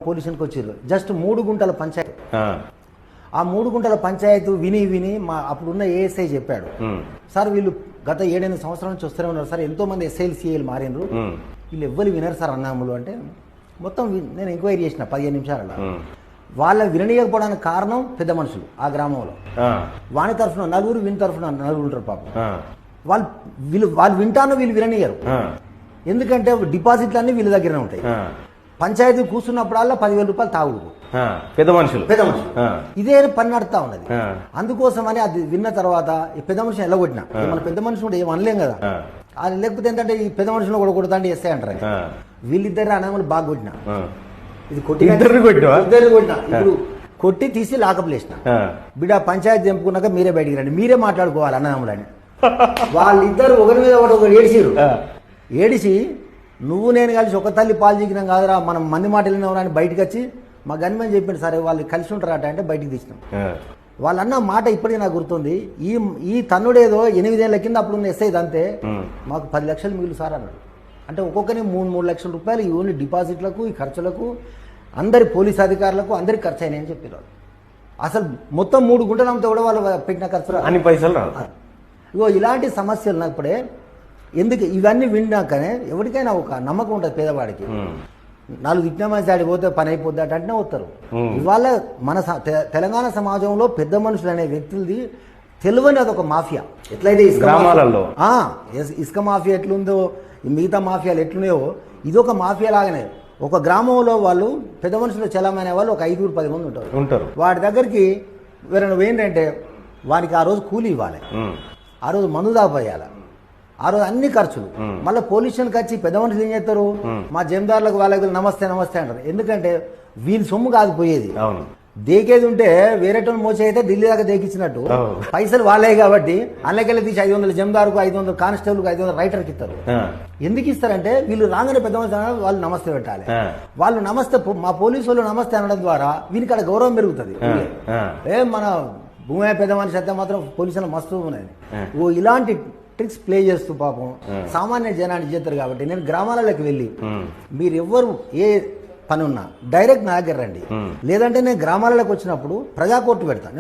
పోలీసునికి వచ్చారు జస్ట్ 3 గుంటల పంచాయతీ. ఆ 3 గుంటల పంచాయతీ విని మా అప్పుడున్న ఏఎస్ఐ చెప్పాడు, సార్ వీళ్ళు గత 7-8 సంవత్సరాల నుంచి వస్తూనే ఉన్నారు సార్, ఎంతో మంది ఎస్ఐలు సిఐలు మారినరు, వీళ్ళు ఎవ్వరు వినరు సార్ అన్నాములు అంటే మొత్తం నేను ఎంక్వైరీ చేసిన 15 నిమిషాలలో. వాళ్ళ విననీయకపోవడానికి కారణం పెద్ద మనుషులు ఆ గ్రామంలో. వాని తరఫున నలుగురు, వీని తరఫున నలుగురు ఉంటారు పాపం. వాళ్ళు వింటాను, వీళ్ళు విననీయరు. ఎందుకంటే డిపాజిట్లన్నీ వీళ్ళ దగ్గరనే ఉంటాయి. పంచాయతీ కూర్చున్నప్పుడల్లా 10,000 రూపాయలు తాగుడు పెద్ద మనుషులు ఇదే పని నడుతా ఉన్నది. అందుకోసమని అది విన్న తర్వాత ఈ పెద్ద మనుషులు ఎల్లగొట్టినా, మన పెద్ద మనుషులు కూడా ఏం అనలేం కదా, అది లేకపోతే ఏంటంటే ఈ పెద్ద మనుషులు కూడా కొడతా అంటే ఎస్ఐ అంటారు. వీళ్ళిద్దరు అన్నమని బాగా కొట్టినా, ఇది కొట్టినా ఇప్పుడు కొట్టి తీసి లాకప్ లేసిన. బిడ్డ పంచాయతీ తెంపుకున్నాక మీరే బయటికి రండి, మీరే మాట్లాడుకోవాలి అన్నదమ్ములని. వాళ్ళిద్దరు ఒకరి మీద ఒకరు ఏడిసి నువ్వు నేను కలిసి ఒక తల్లి పాలు చీకినాం కాదురా, మనం మంది మాట వెళ్ళినవరా అని బయటకు వచ్చి మా గన్మని చెప్పిండు, సరే వాళ్ళు కలిసి ఉంటారట అంటే బయటికి తీసినాం. వాళ్ళన్న మాట ఇప్పటికీ నాకు గుర్తుంది. ఈ తన్నుడేదో 8 ఏళ్ల కింద అప్పుడున్న ఎస్ఐ అంతే, మాకు 10 లక్షలు మిగులు సార్ అన్నాడు. అంటే ఒక్కొక్కరిని 3 లక్షల రూపాయలు ఈ ఓన్లీ డిపాజిట్లకు, ఈ ఖర్చులకు, అందరి పోలీస్ అధికారులకు అందరికి ఖర్చు అయినాయని చెప్పారు. అసలు మొత్తం 3 గుంటలంతా కూడా వాళ్ళు పెట్టిన ఖర్చు అన్ని పైసలు రాదు. ఇగో ఇలాంటి సమస్యలు ఉన్నప్పుడే ఎందుకు ఇవన్నీ విన్నాకనే ఎవరికైనా ఒక నమ్మకం ఉంటుంది పేదవాడికి. 4 విజ్ఞామాసి ఆడికి పోతే పని అయిపోద్ది అంటే వస్తారు. ఇవాళ మన తెలంగాణ సమాజంలో పెద్ద మనుషులు అనే వ్యక్తులది తెలియని అదొక మాఫియా. ఎట్లయితే గ్రామాలలో ఇసుక మాఫియా ఎట్లుందో, మిగతా మాఫియాలు ఎట్లున్నాయో ఇదొక మాఫియా లాగానే. ఒక గ్రామంలో వాళ్ళు పెద్ద మనుషులు చలమైన వాళ్ళు ఒక 5-10 మంది ఉంటారు. వాడి దగ్గరికి నువ్వేంటంటే వానికి ఆ రోజు కూలి ఇవ్వాలి, ఆ రోజు మందు దాపోయాలి, ఆ రోజు అన్ని ఖర్చులు. మళ్ళీ పోలీసులకు వచ్చి పెద్ద మనుషులు ఏం చేస్తారు, మా జమీదారులకు వాళ్ళకి నమస్తే నమస్తే అంటారు. ఎందుకంటే వీళ్ళ సొమ్ము కాదు పోయేది, దేకేది ఉంటే వేరే మోసే అయితే ఢిల్లీ దాకా దేకిచ్చినట్టు పైసలు వాళ్ళే కాబట్టి అన్నకెళ్ళి తీసి 500 జమీదారుకు, 500 కానిస్టేబుల్కు, 500 రైటర్కి ఇస్తారు. ఎందుకు ఇస్తారంటే వీళ్ళు రాగానే పెద్ద మనుషులు వాళ్ళు నమస్తే పెట్టాలి. వాళ్ళు నమస్తే, మా పోలీసు వాళ్ళు నమస్తే అనడం ద్వారా వీనికి అక్కడ గౌరవం పెరుగుతుంది. మన భూమి పెద్ద మనిషి అయితే మాత్రం పోలీసులు మస్తు ఉన్నది. ఇలాంటి ట్రిక్స్ ప్లే చేస్తూ పాపం సామాన్య జనాన్ని చేస్తారు. కాబట్టి నేను గ్రామాలలోకి వెళ్ళి మీరు ఎవ్వరు ఏ పని ఉన్నా డైరెక్ట్ నా దగ్గర రండి, లేదంటే నేను గ్రామాలలోకి వచ్చినప్పుడు ప్రజా కోర్టు పెడతాను.